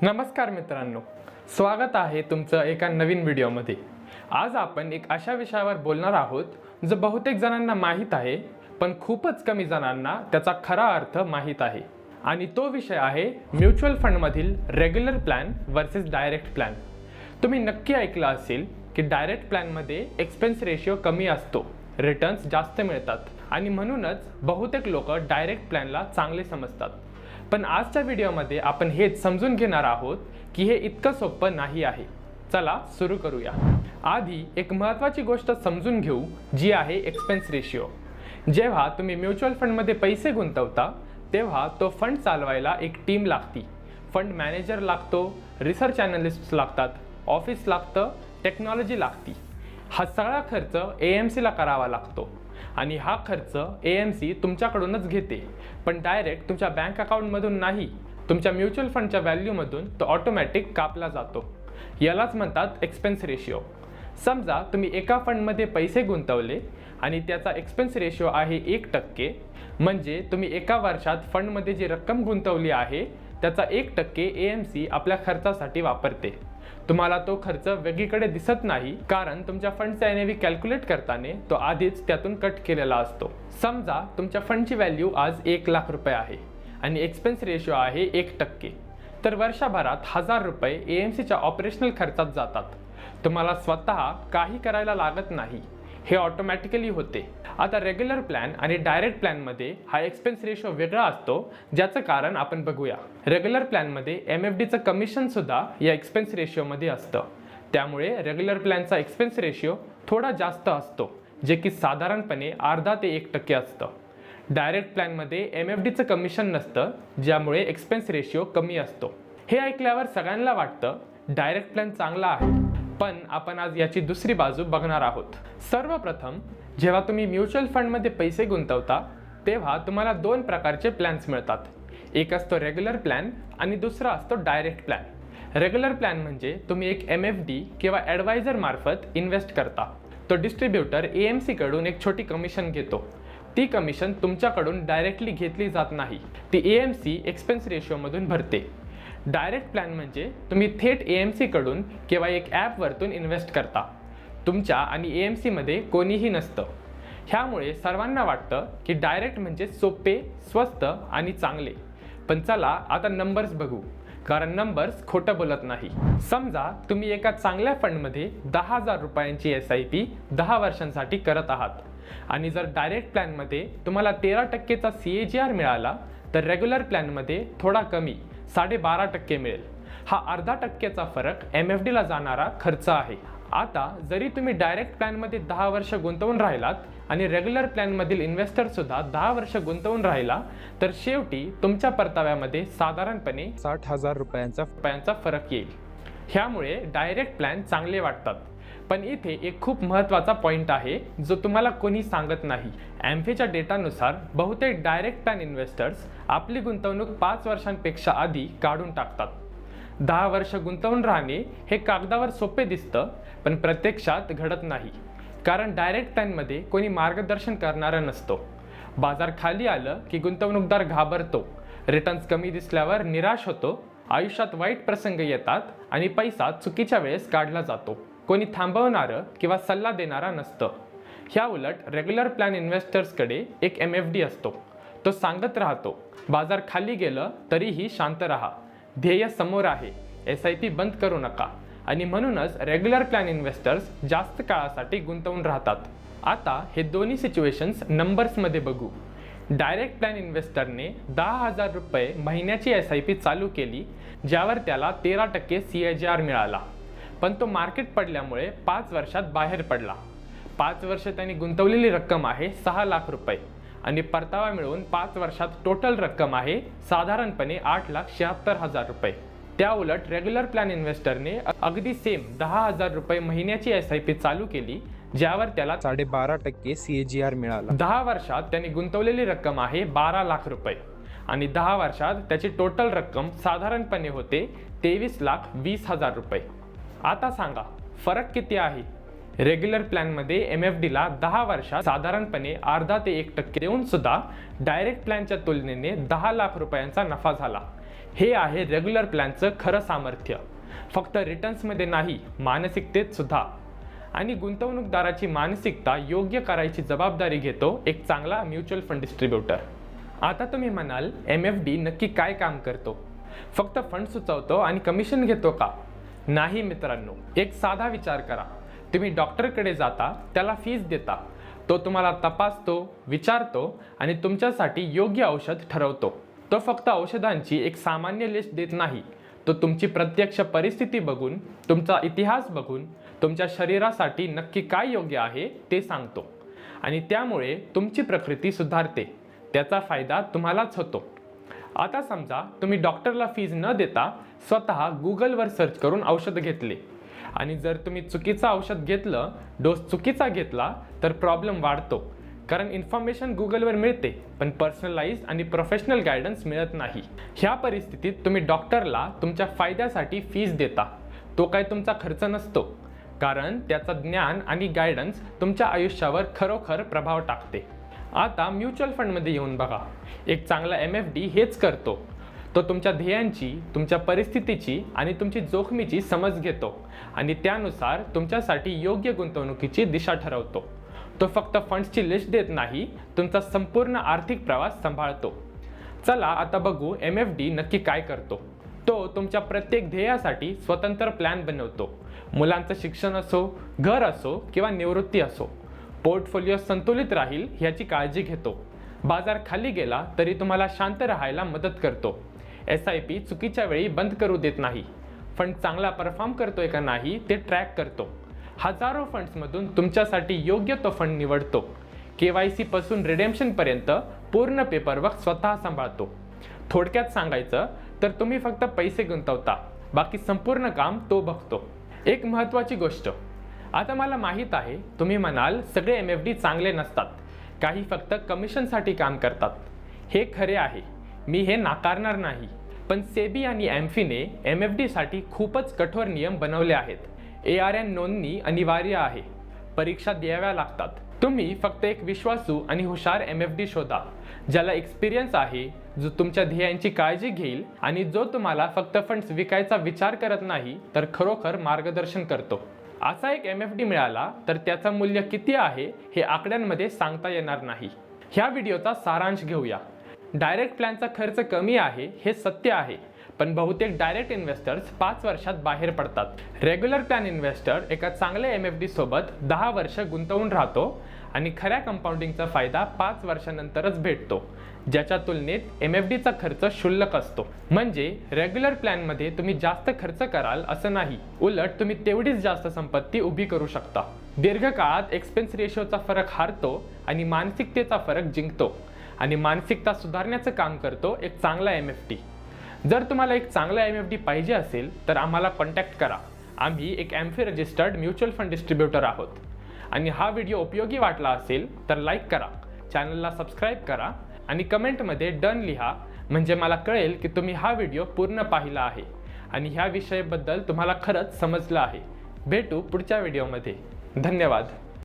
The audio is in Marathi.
नमस्कार मित्रांनो, स्वागत आहे तुमचं एका नवीन व्हिडिओमध्ये। आज आपण एक अशा विषयावर बोलणार आहोत जो बहुतेक जणांना माहीत आहे, पण खूपच कमी जणांना त्याचा खरा अर्थ माहीत आहे। आणि तो विषय आहे म्युच्युअल फंडमधील regular plan versus direct plan. तुम्ही नक्की ऐकलं असेल की डायरेक्ट प्लॅनमध्ये एक्सपेन्स रेशिओ कमी असतो, रिटर्न्स जास्त मिळतात आणि म्हणूनच बहुतेक लोक डायरेक्ट प्लॅनला चांगले समजतात। पण आजच्या व्हिडिओमध्ये आपण हेच समजून घेणार आहोत की हे इतकं सोपं नाही आहे। चला सुरू करूया। आधी एक महत्त्वाची गोष्ट समजून घेऊ, जी आहे एक्सपेन्स रेशिओ। जेव्हा तुम्ही म्युच्युअल फंडमध्ये पैसे गुंतवता तेव्हा तो फंड चालवायला एक टीम लागती। फंड मॅनेजर लागतो, रिसर्च ॲनालिस्ट्स लागतात, ऑफिस लागतं, टेक्नॉलॉजी लागती। हा सगळा खर्च AMCला करावा लागतो आणि हा खर्च AMC तुमच्याकडूनच घेते, पण डायरेक्ट तुमच्या बँक अकाउंटमधून नाही, तुमच्या म्युच्युअल फंडच्या व्हॅल्यूमधून तो ऑटोमॅटिक कापला जातो। यालाच म्हणतात एक्सपेन्स रेशिओ। समजा तुम्ही एका फंडमध्ये पैसे गुंतवले आणि त्याचा एक्सपेन्स रेशिओ आहे 1%, म्हणजे तुम्ही एका वर्षात फंडमध्ये जी रक्कम गुंतवली आहे त्याचा 1% AMC आपल्या खर्चासाठी वापरते। तुम्हाला तो खर्च वेगळीकडे दिसत नाही, कारण तुमच्या फंडचा NAV कॅल्क्युलेट करताना तो आधीच त्यातून कट केलेला असतो। समजा तुमच्या फंडची व्हॅल्यू आज 1 लाख रुपये आहे आणि एक्सपेन्स रेशिओ आहे 1%, तर वर्षभरात 1000 रुपये AMCच्या ऑपरेशनल खर्चात जातात। तुम्हाला स्वतः काही करायला लागत नाही, हे ऑटोमॅटिकली होते। आता रेग्युलर प्लॅन आणि डायरेक्ट प्लॅनमध्ये हा एक्सपेन्स रेशिओ वेगळा असतो, ज्याचं कारण आपण बघूया। रेग्युलर प्लॅनमध्ये MFDचं कमिशन सुद्धा या एक्सपेन्स रेशिओमध्ये असतं, त्यामुळे रेग्युलर प्लॅनचा एक्सपेन्स रेशिओ थोडा जास्त असतो, जे की साधारणपणे अर्धा ते 1% असतं। डायरेक्ट प्लॅनमध्ये MFDचं कमिशन नसतं, ज्यामुळे एक्सपेन्स रेशिओ कमी असतो। हे ऐकल्यावर सगळ्यांना वाटतं डायरेक्ट प्लॅन चांगला आहे, पण आपण आज याची दुसरी बाजू बघणार आहोत। सर्वप्रथम, जेव्हा तुम्ही म्युच्युअल फंडमध्ये पैसे गुंतवता तेव्हा तुम्हाला 2 प्रकारचे प्लॅन्स मिळतात। एक असतो रेग्युलर प्लॅन आणि दुसरा असतो डायरेक्ट प्लॅन। रेग्युलर प्लॅन म्हणजे तुम्ही एक MFD किंवा ॲडवायझर मार्फत इन्व्हेस्ट करता। तो डिस्ट्रीब्युटर AMC कडून एक छोटी कमिशन घेतो। ती कमिशन तुमच्याकडून डायरेक्टली घेतली जात नाही, ती AMC एक्सपेन्स रेशिओमधून भरते। डायरेक्ट प्लॅन म्हणजे तुम्ही थेट AMC कडून किंवा एक ॲपवरतून इन्व्हेस्ट करता, तुमच्या आणि AMC मध्ये कोणीही नसतं। ह्यामुळे सर्वांना वाटतं की डायरेक्ट म्हणजे सोपे, स्वस्त आणि चांगले। पण चला आता नंबर्स बघू, कारण नंबर्स खोटं बोलत नाही। समजा तुम्ही एका चांगल्या फंडमध्ये 10,000 रुपयांची SIP 10 वर्षांसाठी करत आहात आणि जर डायरेक्ट प्लॅनमध्ये तुम्हाला 13%चा CAGR मिळाला, तर रेग्युलर प्लॅनमध्ये थोडा कमी 12.5% मिळेल। हा अर्धा टक्क्याचा फरक MFDला जाणारा खर्च आहे। आता जरी तुम्ही डायरेक्ट प्लॅनमध्ये 10 वर्ष गुंतवून राहिलात आणि रेग्युलर प्लॅनमधील इन्व्हेस्टर सुद्धा 10 वर्ष गुंतवून राहिला, तर शेवटी तुमच्या परताव्यामध्ये साधारणपणे 60,000 रुपयांचा फरक येईल। ह्यामुळे डायरेक्ट प्लॅन चांगले वाटतात, पण इथे एक खूप महत्त्वाचा पॉईंट आहे जो तुम्हाला कोणी सांगत नाही। AMFIच्या डेटानुसार बहुतेक डायरेक्ट प्लॅन इन्व्हेस्टर्स आपली गुंतवणूक 5 वर्षांपेक्षा आधी काढून टाकतात। 10 वर्ष गुंतवून राहणे हे कागदावर सोपे दिसतं, पण प्रत्यक्षात घडत नाही, कारण डायरेक्ट प्लॅनमध्ये कोणी मार्गदर्शन करणारं नसतो। बाजार खाली आलं की गुंतवणूकदार घाबरतो, रिटर्न्स कमी दिसल्यावर निराश होतो, आयुष्यात वाईट प्रसंग येतात आणि पैसा चुकीच्या वेळेस काढला जातो। कोणी थांबवणारं किंवा सल्ला देणारा नसतं। ह्या उलट रेग्युलर प्लॅन इन्व्हेस्टर्सकडे एक MFD असतो, तो सांगत राहतो बाजार खाली गेलं तरीही शांत राहा, ध्येय समोर आहे, SIP बंद करू नका, आणि म्हणूनच रेग्युलर प्लॅन इन्व्हेस्टर्स जास्त काळासाठी गुंतवून राहतात। आता हे दोन्ही सिच्युएशन्स नंबर्समध्ये बघू। डायरेक्ट प्लॅन इन्व्हेस्टरने 10,000 रुपये महिन्याची SIP चालू केली, ज्यावर त्याला 13% CAGR मिळाला, पण तो मार्केट पडल्यामुळे 5 वर्षात बाहेर पडला। 5 वर्ष त्यांनी गुंतवलेली रक्कम आहे 6 लाख रुपये आणि परतावा मिळून 5 वर्षात टोटल रक्कम आहे साधारणपणे 8,76,000 रुपये। त्या उलट रेग्युलर प्लॅन इन्व्हेस्टरने अगदी सेम 10,000 रुपये महिन्याची SIP चालू केली, ज्यावर त्याला 12.5% CAGR मिळाला। 10 वर्षात त्यांनी गुंतवलेली रक्कम आहे 12 लाख रुपये आणि 10 वर्षात त्याची टोटल रक्कम साधारणपणे होते 23,20,000 रुपये। आता सांगा फरक किती आहे? रेग्युलर प्लॅनमध्ये MFDला 10 वर्षात साधारणपणे अर्धा ते 1% देऊन सुद्धा डायरेक्ट प्लॅनच्या तुलनेने 10 लाख रुपयांचा नफा झाला। हे आहे रेग्युलर प्लॅनचं खरं सामर्थ्य. फक्त रिटर्न्समध्ये नाही, मानसिकतेत सुद्धा. आणि गुंतवणूकदाराची मानसिकता योग्य करायची जबाबदारी घेतो एक चांगला म्युच्युअल फंड डिस्ट्रीब्युटर. आता तुम्ही म्हणाल, MFD नक्की काय काम करतो? फक्त फंड सुचवतो आणि कमिशन घेतो का? नाही मित्रांनो. एक साधा विचार करा. तुम्ही डॉक्टरकडे जाता, त्याला फीस देता. तो तुम्हाला तपासतो, विचारतो आणि तुमच्यासाठी योग्य औषध ठरवतो. तो फक्त औषधांची एक सामान्य लिस्ट देत नाही. तो तुमची प्रत्यक्ष परिस्थिती बघून, तुमचा इतिहास बघून, तुमच्या शरीरासाठी नक्की काय योग्य आहे ते सांगतो. आणि त्यामुळे तुमची प्रकृती सुधारते. त्याचा फायदा तुम्हालाच होतो. आता समजा तुम्ही डॉक्टरला फीज न देता स्वतः गुगलवर सर्च करून औषध घेतले. आणि जर तुम्ही चुकीचं औषध घेतलं, डोस चुकीचा घेतला, तर प्रॉब्लेम वाढतो. कारण इन्फॉर्मेशन गुगलवर मिळते, पण पर्सनलाइज आणि प्रोफेशनल गायडन्स मिळत नाही. ह्या परिस्थितीत तुम्ही डॉक्टरला तुमच्या फायद्यासाठी फीस देता. तो काय तुमचा खर्च नसतो, कारण त्याचं ज्ञान आणि गायडन्स तुमच्या आयुष्यावर खरोखर प्रभाव टाकते. आता म्युच्युअल फंडमध्ये येऊन बघा. एक चांगला MFD हेच करतो. तो तुमच्या ध्येयांची, तुमच्या परिस्थितीची आणि तुमची जोखमीची समज घेतो आणि त्यानुसार तुमच्यासाठी योग्य गुंतवणुकीची दिशा ठरवतो. तो फक्त फंड्सची लिस्ट देत नाही, तुमचा संपूर्ण आर्थिक प्रवास सांभाळतो. चला आता बघू MFD नक्की काय करतो. तो तुमच्या प्रत्येक ध्येयासाठी स्वतंत्र प्लॅन बनवतो. मुलांचं शिक्षण असो, घर असो किंवा निवृत्ती असो. पोर्टफोलिओ संतुलित राहील ह्याची काळजी घेतो. बाजार खाली गेला तरी तुम्हाला शांत राहायला मदत करतो. SIP चुकीच्या वेळी बंद करू देत नाही. फंड चांगला परफॉर्म करतोय का नाही ते ट्रॅक करतो. हजारो फंड्समधून तुमच्यासाठी योग्य तो फंड निवडतो. KYC पासून रिडेम्पशनपर्यंत पूर्ण पेपरवर्क स्वतः सांभाळतो. थोडक्यात सांगायचं तर तुम्ही फक्त पैसे गुंतवता, बाकी संपूर्ण काम तो बघतो. एक महत्त्वाची गोष्ट. आता मला माहीत आहे तुम्ही म्हणाल सगळे MFD चांगले नसतात, काही फक्त कमिशनसाठी काम करतात. हे खरे आहे, मी हे नाकारणार नाही. पण सेबी आणि AMFIने MFD साठी खूपच कठोर नियम बनवले आहेत. ARN नोंदणी अनिवार्य आहे. परीक्षा द्याव्या लागतात. तुम्ही फक्त एक विश्वासू आणि हुशार MFD शोधा, ज्याला एक्सपिरियन्स आहे, जो तुमच्या ध्येयांची काळजी घेईल आणि जो तुम्हाला फक्त फंड्स विकायचा विचार करत नाही तर खरोखर मार्गदर्शन करतो. असा एक MFD मिळाला तर त्याचं मूल्य किती आहे हे आकड्यांमध्ये सांगता येणार नाही. ह्या व्हिडिओचा सारांश घेऊया. डायरेक्ट प्लॅनचा खर्च कमी आहे हे सत्य आहे, पण बहुतेक डायरेक्ट इन्व्हेस्टर्स 5 वर्षात बाहेर पडतात. रेग्युलर प्लॅन इन्व्हेस्टर एका चांगल्या MFD सोबत 10 वर्ष गुंतवून राहतो आणि खऱ्या कंपाऊंडिंगचा फायदा 5 वर्षानंतरच भेटतो, ज्याच्या तुलनेत MFDचा खर्च क्षुल्लक असतो. म्हणजे रेग्युलर प्लॅनमध्ये तुम्ही जास्त खर्च कराल असं नाही, उलट तुम्ही तेवढीच जास्त संपत्ती उभी करू शकता. दीर्घकाळात एक्सपेन्स रेशोचा फरक हारतो आणि मानसिकतेचा फरक जिंकतो. आणि मानसिकता सुधारण्याचं काम करतो एक चांगला MFD. जर तुम्हाला एक चांगला MFD पाहिजे असेल तर आम्हाला कॉन्टॅक्ट करा. आम्ही एक AMFI registered mutual fund distributor आहोत. आणि हा व्हिडिओ उपयोगी वाटला असेल तर लाईक करा, चॅनलला सबस्क्राईब करा आणि कमेंटमध्ये डन लिहा, म्हणजे मला कळेल की तुम्ही हा व्हिडिओ पूर्ण पाहिला आहे आणि ह्या विषयाबद्दल तुम्हाला खरंच समजलं आहे. भेटू पुढच्या व्हिडिओमध्ये. धन्यवाद.